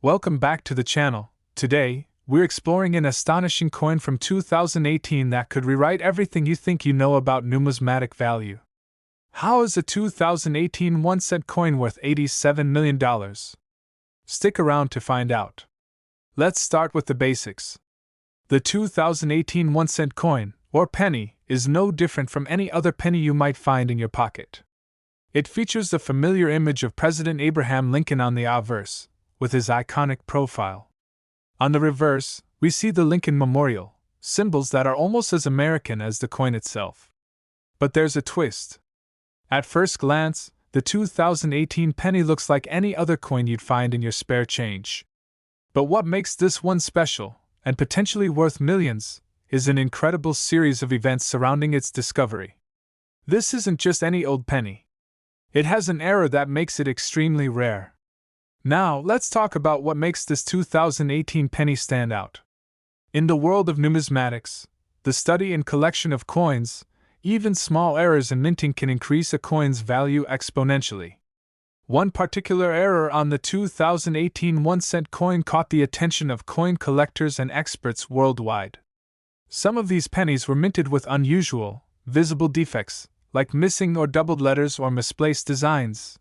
Welcome back to the channel. Today, we're exploring an astonishing coin from 2018 that could rewrite everything you think you know about numismatic value. How is a 2018 1-cent coin worth $87 million? Stick around to find out. Let's start with the basics. The 2018 1-cent coin, or penny, is no different from any other penny you might find in your pocket. It features the familiar image of President Abraham Lincoln on the obverse, with his iconic profile. On the reverse, we see the Lincoln Memorial, symbols that are almost as American as the coin itself. But there's a twist. At first glance, the 2018 penny looks like any other coin you'd find in your spare change. But what makes this one special, and potentially worth millions, is an incredible series of events surrounding its discovery. This isn't just any old penny. It has an era that makes it extremely rare. Now, let's talk about what makes this 2018 penny stand out. In the world of numismatics, the study and collection of coins, even small errors in minting can increase a coin's value exponentially. One particular error on the 2018 1-cent coin caught the attention of coin collectors and experts worldwide. Some of these pennies were minted with unusual, visible defects, like missing or doubled letters or misplaced designs.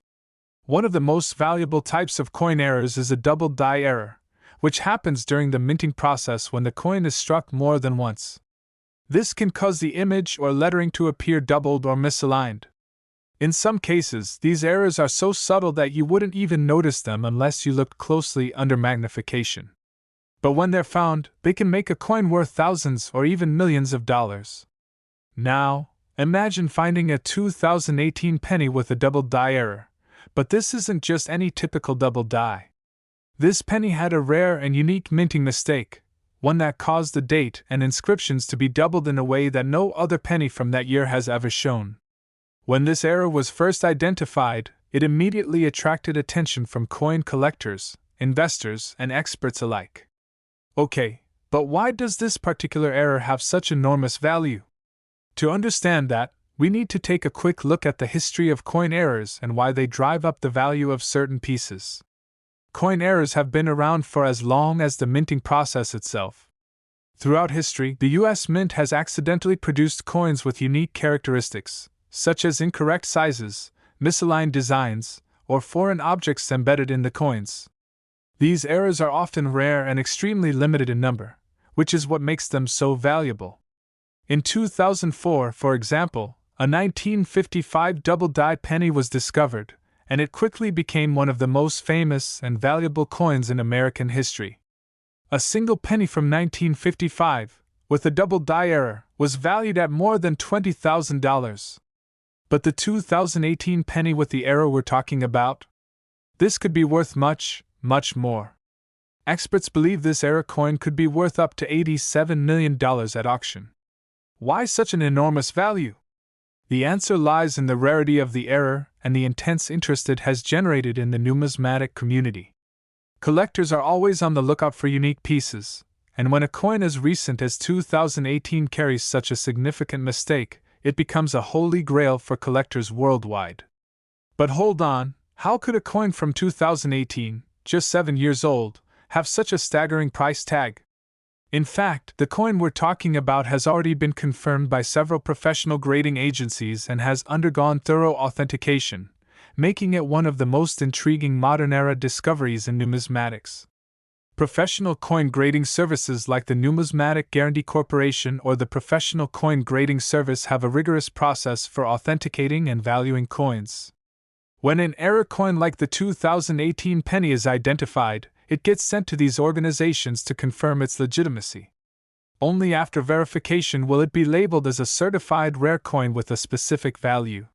One of the most valuable types of coin errors is a double die error, which happens during the minting process when the coin is struck more than once. This can cause the image or lettering to appear doubled or misaligned. In some cases, these errors are so subtle that you wouldn't even notice them unless you looked closely under magnification. But when they're found, they can make a coin worth thousands or even millions of dollars. Now, imagine finding a 2018 penny with a double die error. But this isn't just any typical double die. This penny had a rare and unique minting mistake, one that caused the date and inscriptions to be doubled in a way that no other penny from that year has ever shown. When this error was first identified, it immediately attracted attention from coin collectors, investors, and experts alike. Okay, but why does this particular error have such enormous value? To understand that, we need to take a quick look at the history of coin errors and why they drive up the value of certain pieces. Coin errors have been around for as long as the minting process itself. Throughout history, the U.S. Mint has accidentally produced coins with unique characteristics, such as incorrect sizes, misaligned designs, or foreign objects embedded in the coins. These errors are often rare and extremely limited in number, which is what makes them so valuable. In 2004, for example, a 1955 double-die penny was discovered, and it quickly became one of the most famous and valuable coins in American history. A single penny from 1955, with a double-die error, was valued at more than $20,000. But the 2018 penny with the error we're talking about? This could be worth much, much more. Experts believe this error coin could be worth up to $87 million at auction. Why such an enormous value? The answer lies in the rarity of the error and the intense interest it has generated in the numismatic community. Collectors are always on the lookout for unique pieces, and when a coin as recent as 2018 carries such a significant mistake, it becomes a holy grail for collectors worldwide. But hold on, how could a coin from 2018, just 7 years old, have such a staggering price tag? In fact, the coin we're talking about has already been confirmed by several professional grading agencies and has undergone thorough authentication, making it one of the most intriguing modern-era discoveries in numismatics. Professional coin grading services like the Numismatic Guarantee Corporation or the Professional Coin Grading Service have a rigorous process for authenticating and valuing coins. When an error coin like the 2018 penny is identified, it gets sent to these organizations to confirm its legitimacy. Only after verification will it be labeled as a certified rare coin with a specific value.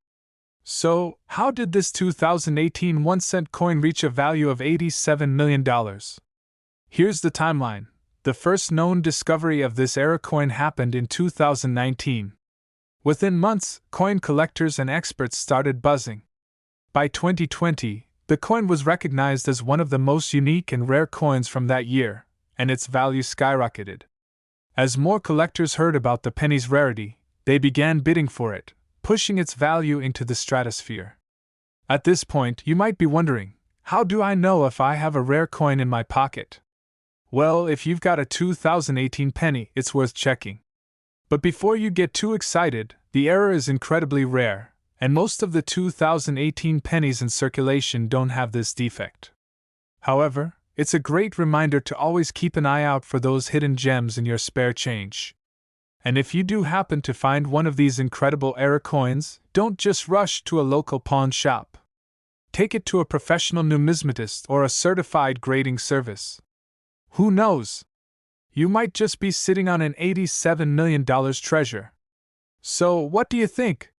So, how did this 2018 1-cent coin reach a value of $87 million? Here's the timeline. The first known discovery of this error coin happened in 2019. Within months, coin collectors and experts started buzzing. By 2020, the coin was recognized as one of the most unique and rare coins from that year, and its value skyrocketed. As more collectors heard about the penny's rarity, they began bidding for it, pushing its value into the stratosphere. At this point, you might be wondering, How do I know if I have a rare coin in my pocket? Well, if you've got a 2018 penny, it's worth checking. But before you get too excited, the error is incredibly rare, and most of the 2018 pennies in circulation don't have this defect. However, it's a great reminder to always keep an eye out for those hidden gems in your spare change. And if you do happen to find one of these incredible error coins, don't just rush to a local pawn shop. Take it to a professional numismatist or a certified grading service. Who knows? You might just be sitting on an $87 million treasure. So, what do you think?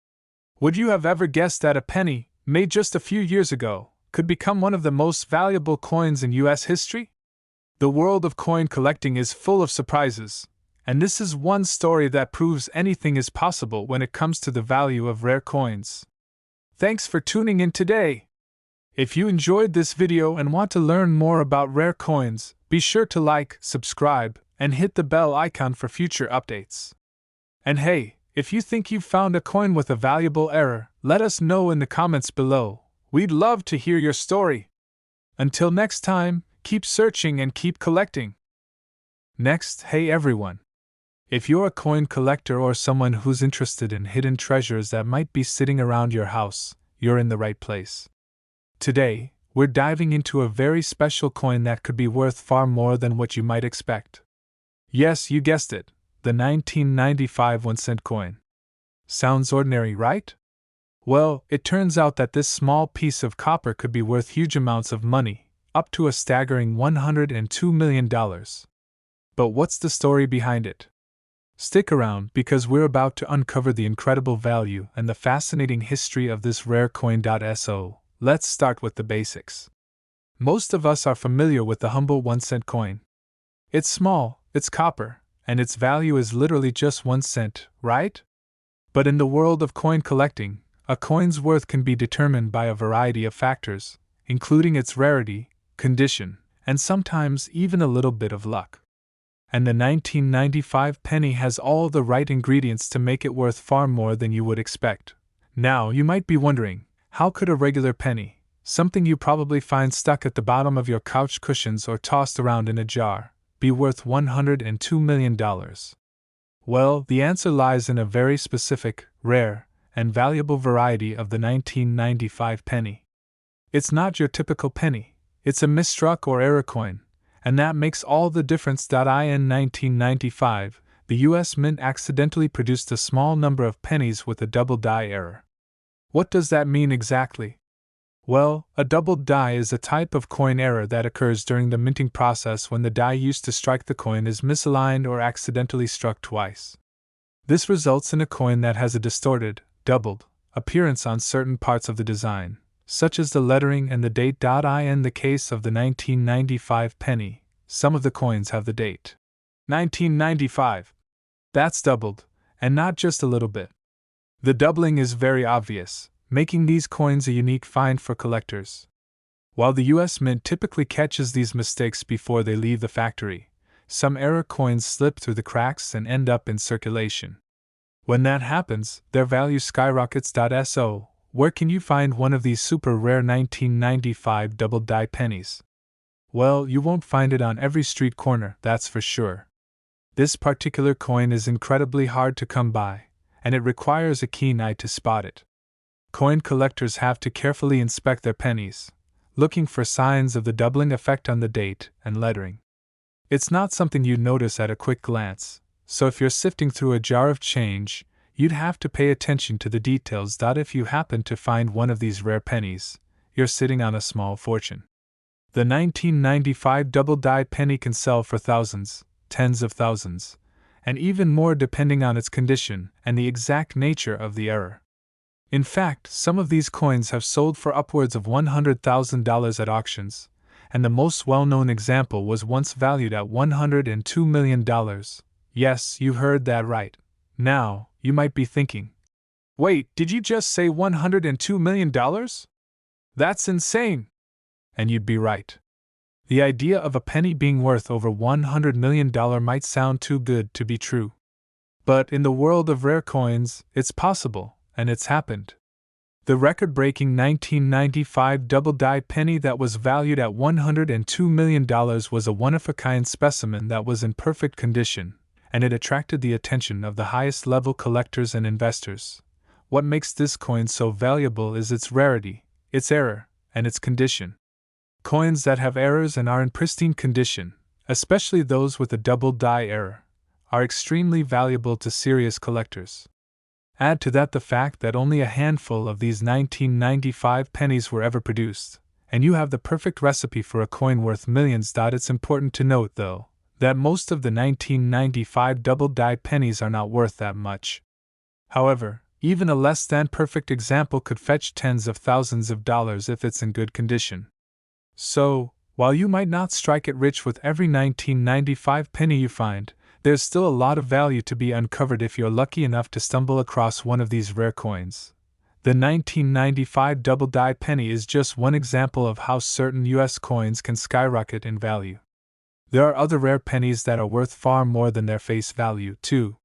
Would you have ever guessed that a penny, made just a few years ago, could become one of the most valuable coins in U.S. history? The world of coin collecting is full of surprises, and this is one story that proves anything is possible when it comes to the value of rare coins. Thanks for tuning in today. If you enjoyed this video and want to learn more about rare coins, be sure to like, subscribe, and hit the bell icon for future updates. And hey, if you think you've found a coin with a valuable error, let us know in the comments below. We'd love to hear your story. Until next time, keep searching and keep collecting. Next, hey everyone. If you're a coin collector or someone who's interested in hidden treasures that might be sitting around your house, you're in the right place. Today, we're diving into a very special coin that could be worth far more than what you might expect. Yes, you guessed it, the 1995 1-cent coin. Sounds ordinary, right? Well, it turns out that this small piece of copper could be worth huge amounts of money, up to a staggering $102 million. But what's the story behind it? Stick around because we're about to uncover the incredible value and the fascinating history of this rare coin. So, let's start with the basics. Most of us are familiar with the humble 1-cent coin. It's small, it's copper, and its value is literally just 1 cent, right? But in the world of coin collecting, a coin's worth can be determined by a variety of factors, including its rarity, condition, and sometimes even a little bit of luck. And the 1995 penny has all the right ingredients to make it worth far more than you would expect. Now, you might be wondering, how could a regular penny, something you probably find stuck at the bottom of your couch cushions or tossed around in a jar, be worth $102 million? Well, the answer lies in a very specific, rare, and valuable variety of the 1995 penny. It's not your typical penny, it's a misstruck or error coin, and that makes all the difference. In 1995, the US Mint accidentally produced a small number of pennies with a double die error. What does that mean exactly? Well, a doubled die is a type of coin error that occurs during the minting process when the die used to strike the coin is misaligned or accidentally struck twice. This results in a coin that has a distorted, doubled, appearance on certain parts of the design, such as the lettering and the date. In the case of the 1995 penny, some of the coins have the date 1995. That's doubled, and not just a little bit. The doubling is very obvious, making these coins a unique find for collectors. While the US Mint typically catches these mistakes before they leave the factory, some error coins slip through the cracks and end up in circulation. When that happens, their value skyrockets. So, where can you find one of these super rare 1995 double die pennies? Well, you won't find it on every street corner, that's for sure. This particular coin is incredibly hard to come by, and it requires a keen eye to spot it. Coin collectors have to carefully inspect their pennies, looking for signs of the doubling effect on the date and lettering. It's not something you'd notice at a quick glance, so if you're sifting through a jar of change, you'd have to pay attention to the details. If you happen to find one of these rare pennies, you're sitting on a small fortune. The 1995 double die penny can sell for thousands, tens of thousands, and even more depending on its condition and the exact nature of the error. In fact, some of these coins have sold for upwards of $100,000 at auctions, and the most well-known example was once valued at $102 million. Yes, you heard that right. Now, you might be thinking, wait, did you just say $102 million? That's insane! And you'd be right. The idea of a penny being worth over $100 million might sound too good to be true. But in the world of rare coins, it's possible, and it's happened. The record-breaking 1995 double-die penny that was valued at $102 million was a one-of-a-kind specimen that was in perfect condition, and it attracted the attention of the highest-level collectors and investors. What makes this coin so valuable is its rarity, its error, and its condition. Coins that have errors and are in pristine condition, especially those with a double-die error, are extremely valuable to serious collectors. Add to that the fact that only a handful of these 1995 pennies were ever produced, and you have the perfect recipe for a coin worth millions. It's important to note, though, that most of the 1995 double-die pennies are not worth that much. However, even a less-than-perfect example could fetch tens of thousands of dollars if it's in good condition. So, while you might not strike it rich with every 1995 penny you find, there's still a lot of value to be uncovered if you're lucky enough to stumble across one of these rare coins. The 1995 double-die penny is just one example of how certain US coins can skyrocket in value. There are other rare pennies that are worth far more than their face value, too.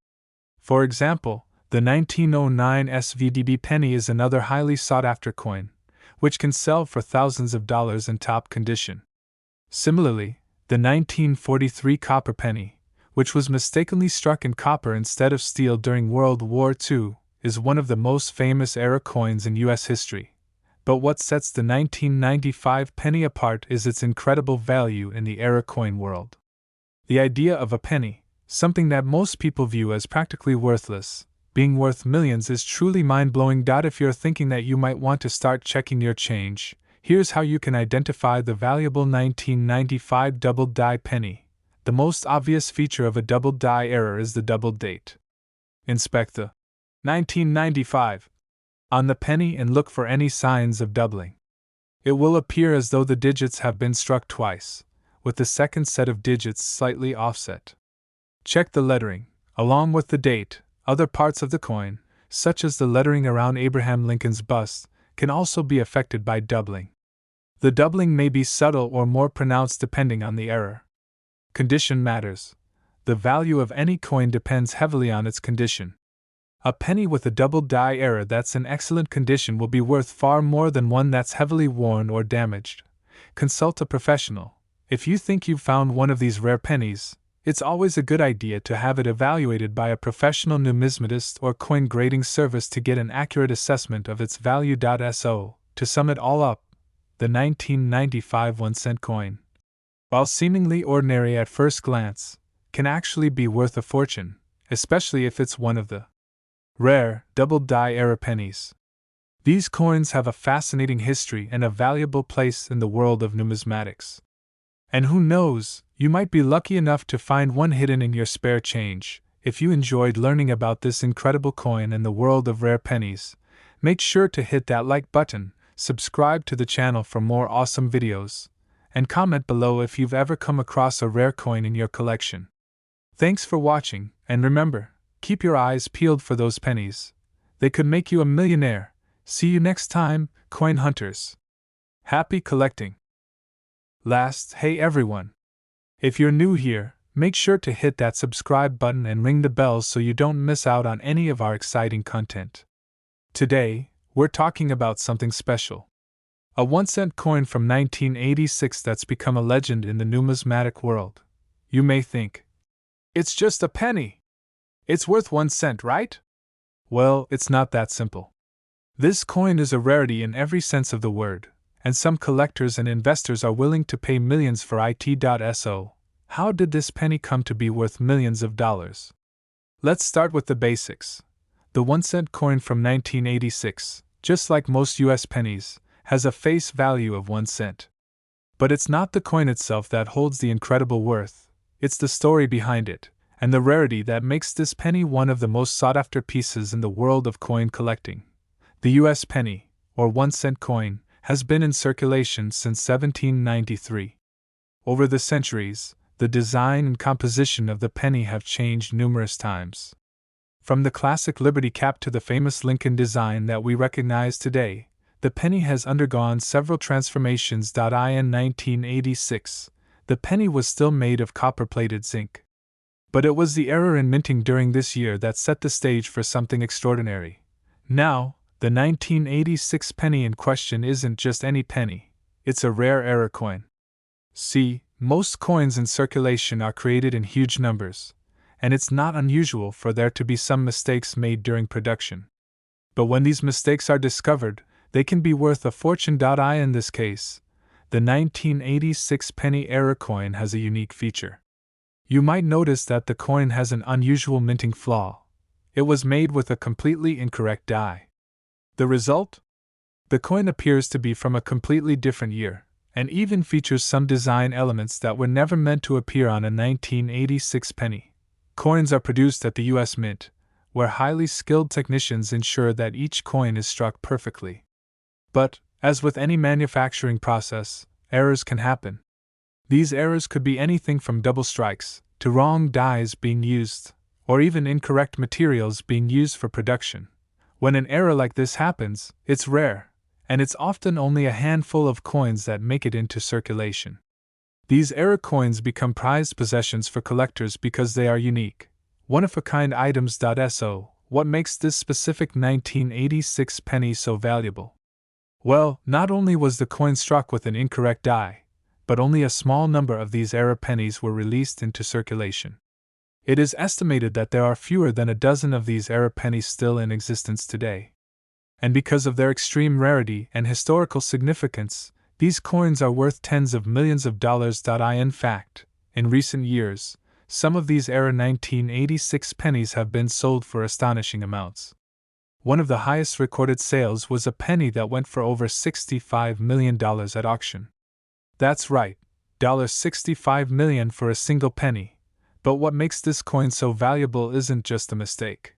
For example, the 1909 SVDB penny is another highly sought-after coin, which can sell for thousands of dollars in top condition. Similarly, the 1943 copper penny, which was mistakenly struck in copper instead of steel during World War II, is one of the most famous era coins in U.S. history. But what sets the 1995 penny apart is its incredible value in the era coin world. The idea of a penny, something that most people view as practically worthless, being worth millions is truly mind-blowing. If you're thinking that you might want to start checking your change, here's how you can identify the valuable 1995 double-die penny. The most obvious feature of a double-die error is the double date. Inspect the 1995 on the penny and look for any signs of doubling. It will appear as though the digits have been struck twice, with the second set of digits slightly offset. Check the lettering, along with the date. Other parts of the coin, such as the lettering around Abraham Lincoln's bust, can also be affected by doubling. The doubling may be subtle or more pronounced depending on the error. Condition matters. The value of any coin depends heavily on its condition. A penny with a double-die error that's in excellent condition will be worth far more than one that's heavily worn or damaged. Consult a professional. If you think you've found one of these rare pennies, it's always a good idea to have it evaluated by a professional numismatist or coin grading service to get an accurate assessment of its value. So, to sum it all up, the 1995 1-cent coin, while seemingly ordinary at first glance, can actually be worth a fortune, especially if it's one of the rare, double-die era pennies. These coins have a fascinating history and a valuable place in the world of numismatics. And who knows, you might be lucky enough to find one hidden in your spare change. If you enjoyed learning about this incredible coin and the world of rare pennies, make sure to hit that like button, subscribe to the channel for more awesome videos, and comment below if you've ever come across a rare coin in your collection. Thanks for watching, and remember, keep your eyes peeled for those pennies. They could make you a millionaire. See you next time, coin hunters. Happy collecting! Last, hey everyone! If you're new here, make sure to hit that subscribe button and ring the bell so you don't miss out on any of our exciting content. Today, we're talking about something special. A 1-cent coin from 1986 that's become a legend in the numismatic world. You may think, it's just a penny. It's worth 1 cent, right? Well, it's not that simple. This coin is a rarity in every sense of the word, and some collectors and investors are willing to pay millions for it. So, how did this penny come to be worth millions of dollars? Let's start with the basics. The 1-cent coin from 1986, just like most US pennies, has a face value of 1 cent. But it's not the coin itself that holds the incredible worth, it's the story behind it, and the rarity that makes this penny one of the most sought-after pieces in the world of coin collecting. The US penny, or 1-cent coin, has been in circulation since 1793. Over the centuries, the design and composition of the penny have changed numerous times. From the classic Liberty cap to the famous Lincoln design that we recognize today, the penny has undergone several transformations. In 1986, the penny was still made of copper-plated zinc. But it was the error in minting during this year that set the stage for something extraordinary. Now, the The 1986 penny in question isn't just any penny, it's a rare error coin. See, most coins in circulation are created in huge numbers, and it's not unusual for there to be some mistakes made during production. But when these mistakes are discovered, they can be worth a fortune. In this case, the 1986 penny error coin has a unique feature. You might notice that the coin has an unusual minting flaw. It was made with a completely incorrect die. The result? The coin appears to be from a completely different year, and even features some design elements that were never meant to appear on a 1986 penny. Coins are produced at the US Mint, where highly skilled technicians ensure that each coin is struck perfectly. But, as with any manufacturing process, errors can happen. These errors could be anything from double strikes, to wrong dies being used, or even incorrect materials being used for production. When an error like this happens, it's rare, and it's often only a handful of coins that make it into circulation. These error coins become prized possessions for collectors because they are unique, one-of-a-kind items. So, what makes this specific 1986 penny so valuable? Well, not only was the coin struck with an incorrect die, but only a small number of these error pennies were released into circulation. It is estimated that there are fewer than a dozen of these error pennies still in existence today. And because of their extreme rarity and historical significance, these coins are worth tens of millions of dollars. In fact, in recent years, some of these error 1986 pennies have been sold for astonishing amounts. One of the highest recorded sales was a penny that went for over $65 million at auction. That's right, $65 million for a single penny. But what makes this coin so valuable isn't just a mistake.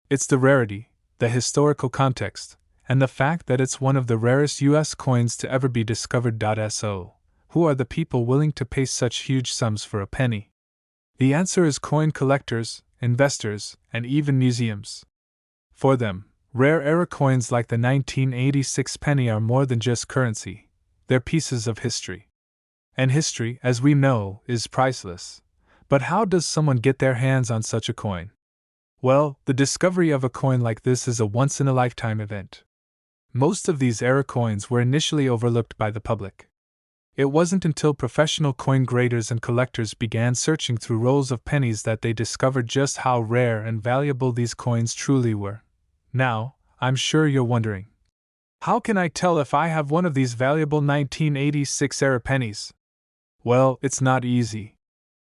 It's the rarity, the historical context, and the fact that it's one of the rarest US coins to ever be discovered. So, who are the people willing to pay such huge sums for a penny? The answer is coin collectors, investors, and even museums. For them, rare error coins like the 1986 penny are more than just currency, they're pieces of history. And history, as we know, is priceless. But how does someone get their hands on such a coin? Well, the discovery of a coin like this is a once-in-a-lifetime event. Most of these error coins were initially overlooked by the public. It wasn't until professional coin graders and collectors began searching through rolls of pennies that they discovered just how rare and valuable these coins truly were. Now, I'm sure you're wondering, how can I tell if I have one of these valuable 1986 error pennies? Well, it's not easy.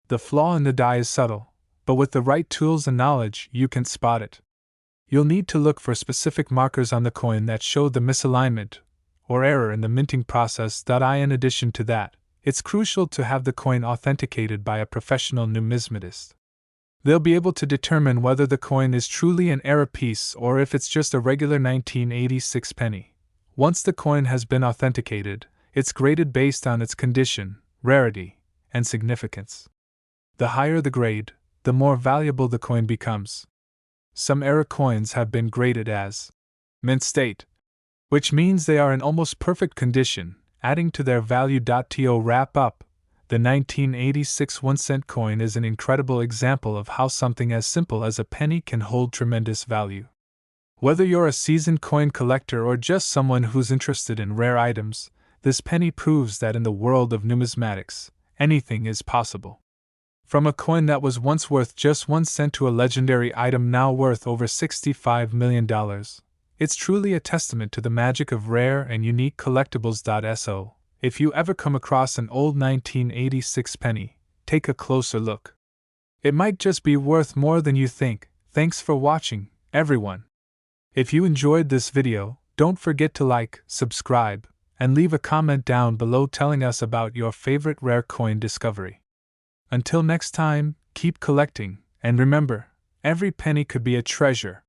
The flaw in the die is subtle, but with the right tools and knowledge, you can spot it. You'll need to look for specific markers on the coin that show the misalignment or error in the minting process. In addition to that, it's crucial to have the coin authenticated by a professional numismatist. They'll be able to determine whether the coin is truly an error piece or if it's just a regular 1986 penny. Once the coin has been authenticated, it's graded based on its condition, rarity, and significance. The higher the grade, the more valuable the coin becomes. Some error coins have been graded as mint state, which means they are in almost perfect condition, adding to their value. To wrap up, the 1986 1-cent coin is an incredible example of how something as simple as a penny can hold tremendous value. Whether you're a seasoned coin collector or just someone who's interested in rare items, this penny proves that in the world of numismatics, anything is possible. From a coin that was once worth just 1 cent to a legendary item now worth over $65 million, it's truly a testament to the magic of rare and unique collectibles. So, if you ever come across an old 1986 penny, take a closer look. It might just be worth more than you think. Thanks for watching, everyone. If you enjoyed this video, don't forget to like, subscribe, and leave a comment down below telling us about your favorite rare coin discovery. Until next time, keep collecting, and remember, every penny could be a treasure.